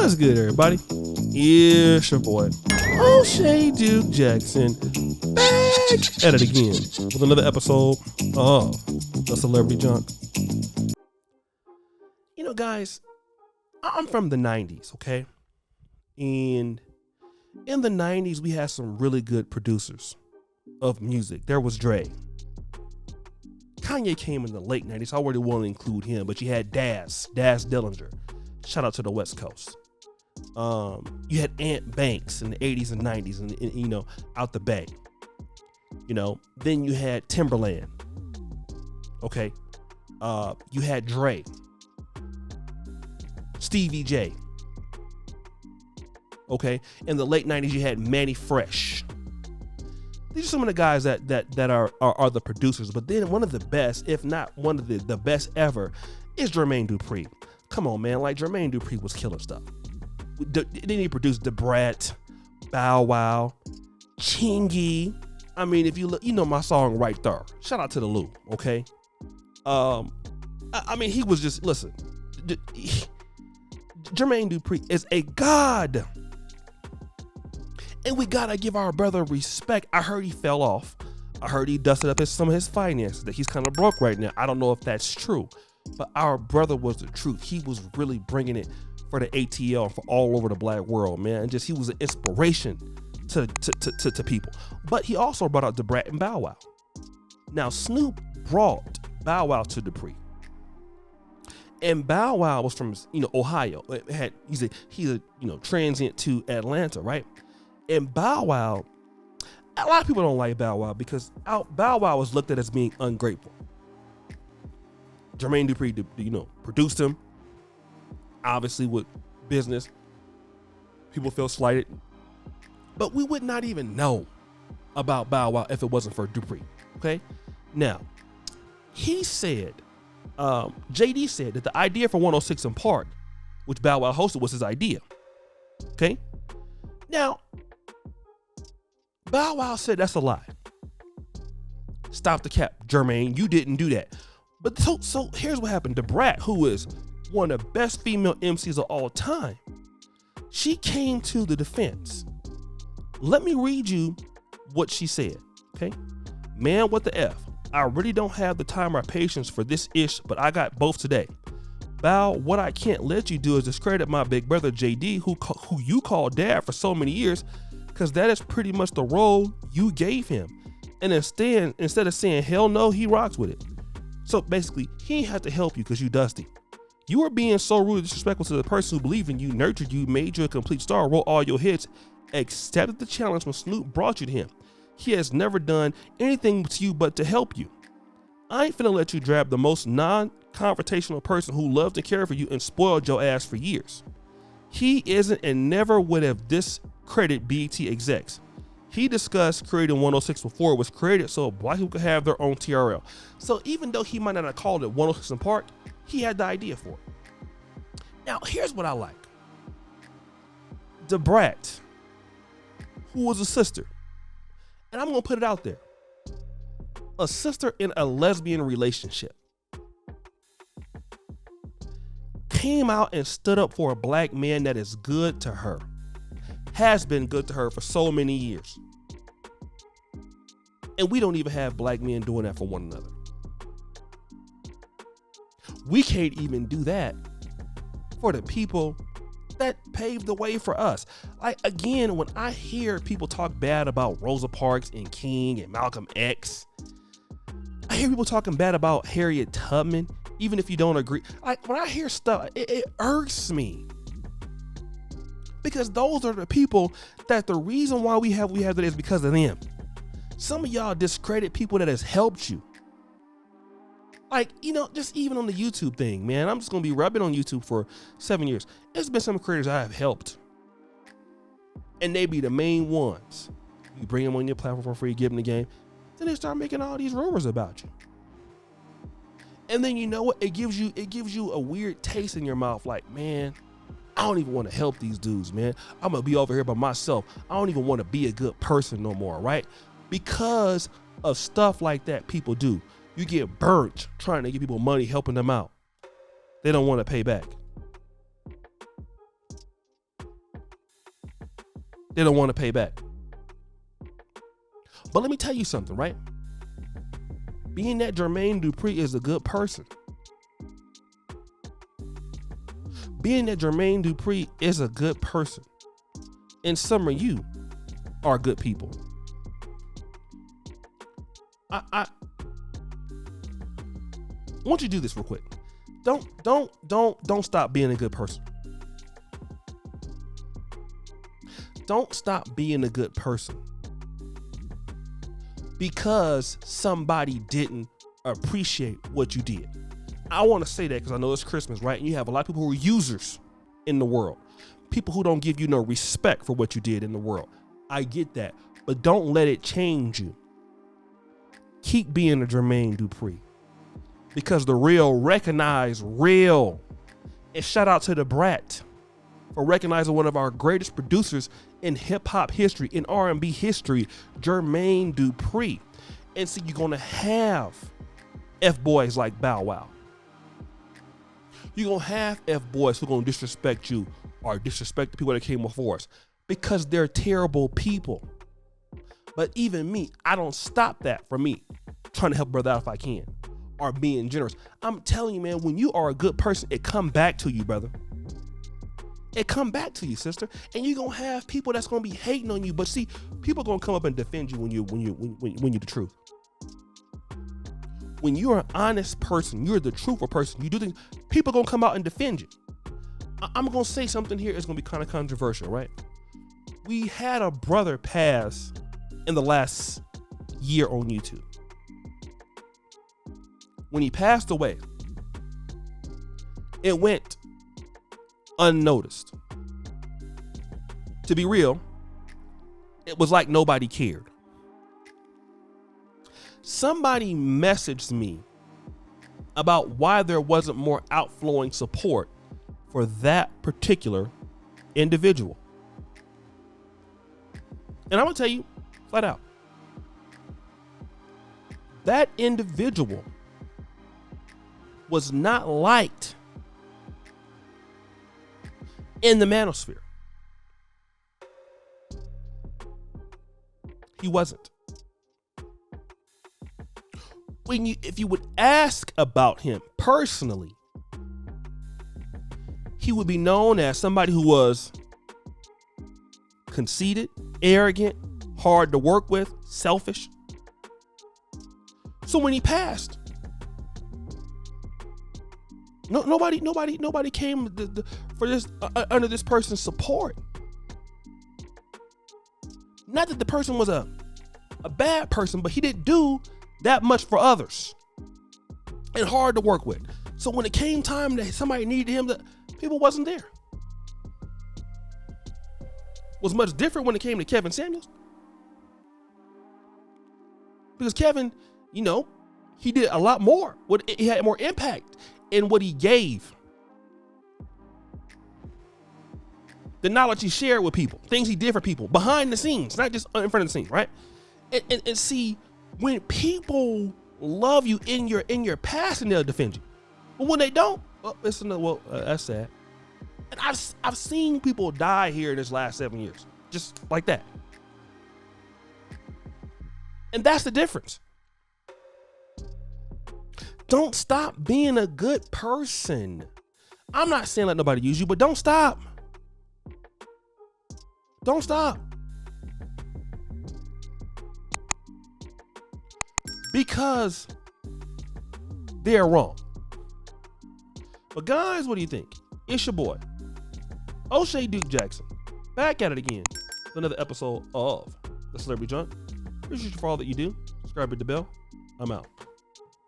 What's good, everybody? It's your boy, O'Shea Duke Jackson, back at it again with another episode of The Celebrity Junk. You know, guys, I'm from the 90s, okay? And in the 90s, we had some really good producers of music. There was Dre. Kanye came in the late 90s. I already want to include him, but you had Daz Dillinger. Shout out to the West Coast. You had Ant Banks in the 80s and 90s and you know, out the Bay. You know, then you had Timberland. Okay. You had Dre. Stevie J. Okay. In the late 90s, you had Manny Fresh. These are some of the guys that are the producers. But then one of the best, if not one of the best ever, is Jermaine Dupri. Come on, man. Like, Jermaine Dupri was killing stuff. Then he produced the Brat, Bow Wow, Chingy. I mean, if you look, you know my song right there. Shout out to the Lou, okay? I mean, he was just, listen, Jermaine Dupri is a god. And we gotta give our brother respect. I heard he fell off. I heard he dusted up some of his finances, that he's kind of broke right now. I don't know if that's true, but our brother was the truth. He was really bringing it for the ATL, for all over the black world, man. And just, he was an inspiration to people. But he also brought out the Brat and Bow Wow. Now, Snoop brought Bow Wow to Dupree. And Bow Wow was from, you know, Ohio. He's a you know, transient to Atlanta, right? And Bow Wow, a lot of people don't like Bow Wow because Bow Wow was looked at as being ungrateful. Jermaine Dupri, you know, produced him. Obviously, with business, people feel slighted. But we would not even know about Bow Wow if it wasn't for Dupri. Okay? Now, he said, JD said that the idea for 106 in Park, which Bow Wow hosted, was his idea. Okay? Now, Bow Wow said that's a lie. Stop the cap, Jermaine. You didn't do that. But so here's what happened. The Brat, who is one of the best female MCs of all time, she came to the defense. Let me read you what she said, okay? Man, what the F? I really don't have the time or patience for this ish, but I got both today. Bow, what I can't let you do is discredit my big brother JD, who you called dad for so many years, because that is pretty much the role you gave him. And instead of saying hell no, he rocks with it. So basically, he had to help you because you dusty. You were being so rude and disrespectful to the person who believed in you, nurtured you, made you a complete star, wrote all your hits, accepted the challenge when Snoop brought you to him. He has never done anything to you but to help you. I ain't finna let you drab the most non-confrontational person who loved and cared for you and spoiled your ass for years. He isn't and never would have discredited BET execs. He discussed creating 106 before it was created so black people could have their own TRL. So even though he might not have called it 106 in Park, he had the idea for it. Now, here's what I like. The Brat, who was a sister, and I'm going to put it out there, a sister in a lesbian relationship, came out and stood up for a black man that is good to her, has been good to her for so many years. And we don't even have black men doing that for one another. We can't even do that for the people that paved the way for us. Like, again, when I hear people talk bad about Rosa Parks and King and Malcolm X, I hear people talking bad about Harriet Tubman, even if you don't agree. Like, when I hear stuff, it irks me. Because those are the people that the reason why we have that is because of them. Some of y'all discredit people that has helped you. Like, you know, just even on the YouTube thing, man, I'm just going to be rubbing on YouTube for 7 years. There's been some creators I have helped. And they be the main ones. You bring them on your platform for free, give them the game. Then they start making all these rumors about you. And then you know what? It gives you a weird taste in your mouth. Like, man, I don't even want to help these dudes, man. I'm going to be over here by myself. I don't even want to be a good person no more, right? Because of stuff like that people do. You get burnt trying to give people money, helping them out. They don't want to pay back. they don't want to pay back. But let me tell you something, right? Being that Jermaine Dupri is a good person. Being that Jermaine Dupri is a good person. And some of you are good people. I want you to do this real quick. Don't stop being a good person. Don't stop being a good person because somebody didn't appreciate what you did. I want to say that because I know it's Christmas, right? And you have a lot of people who are users in the world. People who don't give you no respect for what you did in the world. I get that, but don't let it change you. Keep being a Jermaine Dupri because the real recognize real. And shout out to the Brat for recognizing one of our greatest producers in hip hop history, in R&B history, Jermaine Dupri. And so you're going to have F-boys like Bow Wow. You're going to have F-boys who are going to disrespect you or disrespect the people that came before us because they're terrible people. But even me, I don't stop that from me trying to help brother out if I can or being generous. I'm telling you, man, when you are a good person, it come back to you, brother. It come back to you, sister. And you're going to have people that's going to be hating on you. But see, people are going to come up and defend you when you're the truth. When you're an honest person, you're the truthful person, you do things, people are going to come out and defend you. I'm going to say something here. It's going to be kind of controversial, right? We had a brother pass in the last year on YouTube. When he passed away, it went unnoticed. To be real, it was like nobody cared. Somebody messaged me about why there wasn't more outflowing support for that particular individual. And I'm going to tell you flat out, that individual was not liked in the manosphere. He wasn't. If you would ask about him personally, he would be known as somebody who was conceited, arrogant, hard to work with, selfish. So when he passed, nobody came for this under this person's support. Not that the person was a bad person, but he didn't do that much for others and hard to work with. So when it came time that somebody needed him, people wasn't there. Was much different when it came to Kevin Samuels. Because Kevin, he did a lot more. He had more impact in what he gave. The knowledge he shared with people, things he did for people behind the scenes, not just in front of the scenes, right? And see, when people love you in your past, and they'll defend you. But when they don't, that's sad. And I've seen people die here in this last 7 years, just like that. And that's the difference. Don't stop being a good person. I'm not saying let nobody use you, but don't stop. Don't stop. Because they're wrong. But guys, what do you think? It's your boy, O'Shea Duke Jackson, back at it again with another episode of The Celebrity Junk. Appreciate you for all that you do. Subscribe, hit the bell. I'm out.